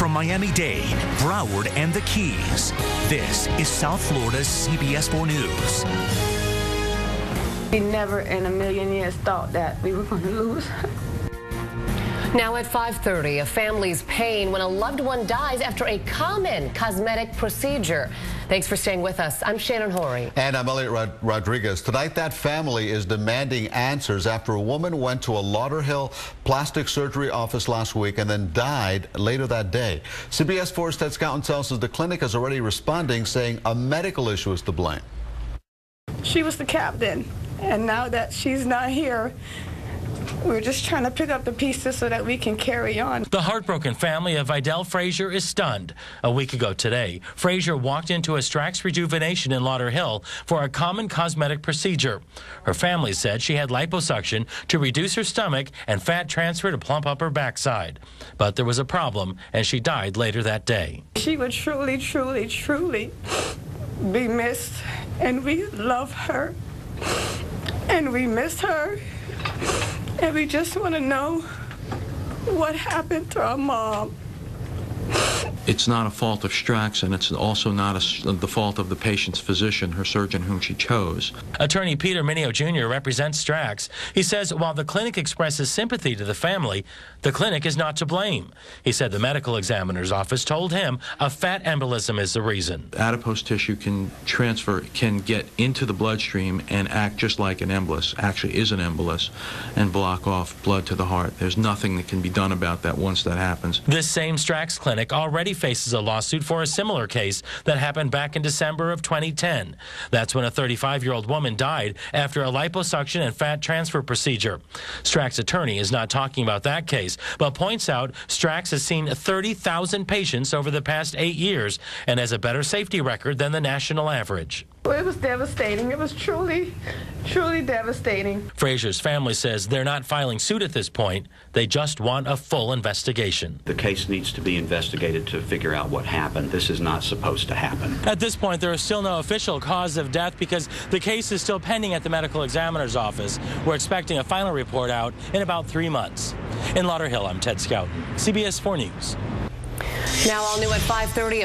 From Miami-Dade, Broward, and the Keys, this is South Florida's CBS 4 News. We never in a million years thought that we were going to lose her. Now at 5:30, a family's pain when a loved one dies after a common cosmetic procedure. Thanks for staying with us. I'm Shannon Horry. And I'm Eliott Rodriguez. Tonight, that family is demanding answers after a woman went to a Lauderhill plastic surgery office last week and then died later that day. CBS 4's Ted Scouten tells us the clinic is already responding, saying a medical issue is to blame. She was the captain, and now that she's not here, we're just trying to pick up the pieces so that we can carry on. The heartbroken family of Idell Frazer is stunned. A week ago today, Frazer walked into a Strax Rejuvenation in Lauderhill for a common cosmetic procedure. Her family said she had liposuction to reduce her stomach and fat transfer to plump up her backside. But there was a problem, and she died later that day. She would truly, truly, truly be missed, and we love her, and we miss her. And we just want to know what happened to our mom. It's not a fault of Strax, and it's also not the fault of the patient's physician, her surgeon, whom she chose. Attorney Peter Mineo Jr. represents Strax. He says while the clinic expresses sympathy to the family, the clinic is not to blame. He said the medical examiner's office told him a fat embolism is the reason. Adipose tissue can get into the bloodstream and act just like an embolus, actually is an embolus, and block off blood to the heart. There's nothing that can be done about that once that happens. This same Strax clinic already faces a lawsuit for a similar case that happened back in December of 2010. That's when a 35-year-old woman died after a liposuction and fat transfer procedure. Strax attorney is not talking about that case, but points out Strax has seen 30,000 patients over the past 8 years and has a better safety record than the national average. It was devastating. It was truly, truly devastating. Frazer's family says they're not filing suit at this point. They just want a full investigation. The case needs to be investigated to figure out what happened. This is not supposed to happen. At this point, there is still no official cause of death because the case is still pending at the medical examiner's office. We're expecting a final report out in about 3 months. In Lauderhill, I'm Ted Scouten, CBS 4 News. Now all new at 5:30.